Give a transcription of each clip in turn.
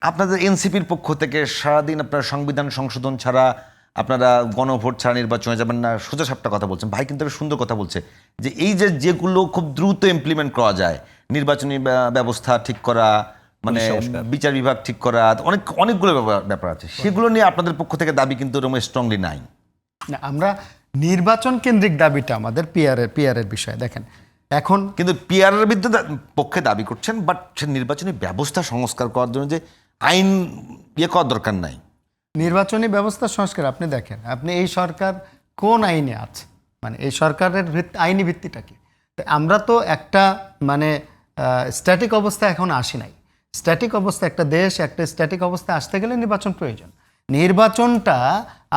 আপনাদের এনসিপির পক্ষ থেকে সারাদিন আপনারা সংবিধান সংশোধন ছাড়া, আপনারা গণভোট ছাড়া নির্বাচনে যাবেন না, সোজা সাপটা কথা বলছেন। ভাই কিন্তু একটা সুন্দর কথা বলছে যে এই যে যেগুলো খুব দ্রুত ইমপ্লিমেন্ট করা যায়, নির্বাচনী ব্যবস্থা ঠিক করা, মানে বিচার বিভাগ ঠিক করা, অনেকগুলো ব্যাপার আছে, সেগুলো নিয়ে আপনাদের পক্ষ থেকে দাবি কিন্তু এরকম স্ট্রংলি নাই। আমরা নির্বাচন কেন্দ্রিক দাবিটা আমাদের পিআরের বিষয় দেখেন। এখন কিন্তু পিআরের পক্ষে দাবি করছেন, বাট সে নির্বাচনী ব্যবস্থা সংস্কার করার জন্য যে আইন করার দরকার নাই। নির্বাচনী ব্যবস্থা সংস্কার আপনি দেখেন, আপনি এই সরকার কোন আইনে আছে, মানে এই সরকারের আইনি ভিত্তিটা কি? আমরা তো একটা মানে স্ট্যাটিক অবস্থা এখন আসি নাই। স্ট্যাটিক অবস্থা, একটা দেশ একটা স্ট্যাটিক অবস্থা আসতে গেলে নির্বাচন প্রয়োজন। নির্বাচনটা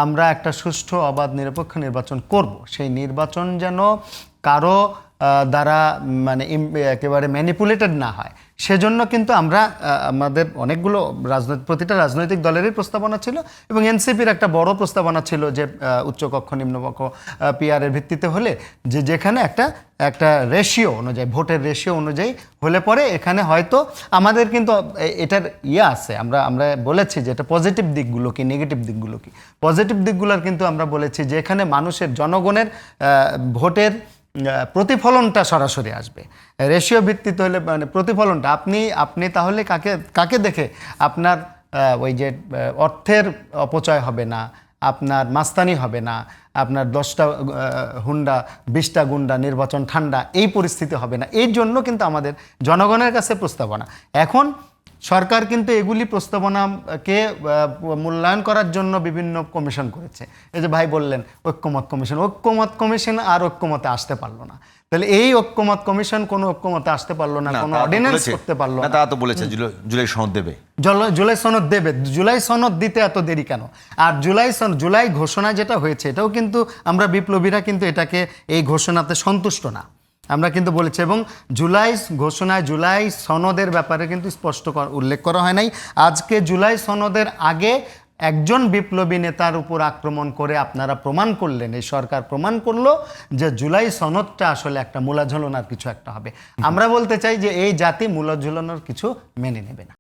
আমরা একটা সুষ্ঠু অবাধ নিরপেক্ষ নির্বাচন করব। সেই নির্বাচন যেন কারো দ্বারা মানে একেবারে ম্যানিপুলেটেড না হয়, সেজন্য কিন্তু আমরা আমাদের অনেকগুলো প্রতিটা রাজনৈতিক দলেরই প্রস্তাবনা ছিল এবং এনসিপির একটা বড় প্রস্তাবনা ছিল যে উচ্চকক্ষ নিম্নকক্ষ পিআরের ভিত্তিতে হলে যেখানে একটা রেশিও অনুযায়ী, ভোটের রেশিও অনুযায়ী হলে পরে এখানে হয়তো আমাদের কিন্তু এটার আছে, আমরা বলেছি যে এটা পজিটিভ দিকগুলো কি নেগেটিভ দিকগুলো কি। পজিটিভ দিকগুলোর কিন্তু আমরা বলেছি যে এখানে মানুষের জনগণের ভোটের প্রতিফলনটা সরাসরি আসবে। রেশিও ভিত্তিতে হলে মানে প্রতিফলনটা আপনি তাহলে কাকে দেখে আপনার ওই যে অর্থের অপচয় হবে না, আপনার মাস্তানি হবে না, আপনার 10টা হুন্ডা 20টা গুন্ডা নির্বাচন ঠান্ডা এই পরিস্থিতি হবে না। এই জন্য কিন্তু আমাদের জনগণের কাছে প্রস্তাবনা। এখন সরকার কিন্তু এগুলি প্রস্তাবনাকে মূল্যায়ন করার জন্য বিভিন্ন কমিশন করেছে। এই যে ভাই বললেন ঐক্যমত কমিশন আর ঐক্যমতে আসতে পারলো না। তাহলে এই ঐক্যমত কমিশন কোনো ঐক্যমতে আসতে পারলো না, কোনো অর্ডিন্যান্স করতে পারলো না। তা তো বলেছে জুলাই সনদ দেবে, জুলাই সনদ দেবে। জুলাই সনদ দিতে এত দেরি কেন? আর জুলাই ঘোষণা যেটা হয়েছে এটাও কিন্তু আমরা বিপ্লবীরা কিন্তু এটাকে এই ঘোষণাতে সন্তুষ্ট না। আমরা কিন্তু বলেছি এবং জুলাই সনদের ব্যাপারে কিন্তু স্পষ্ট উল্লেখ করা হয় নাই। আজকে জুলাই সনদের আগে একজন বিপ্লবী নেতার উপর আক্রমণ করে আপনারা প্রমাণ করলেন, এই সরকার প্রমাণ করলো যে জুলাই সনদটা আসলে একটা মূলাঝুলনার কিছু একটা হবে। আমরা বলতে চাই যে এই জাতি মূলাঝুলনার কিছু মেনে নেবে না।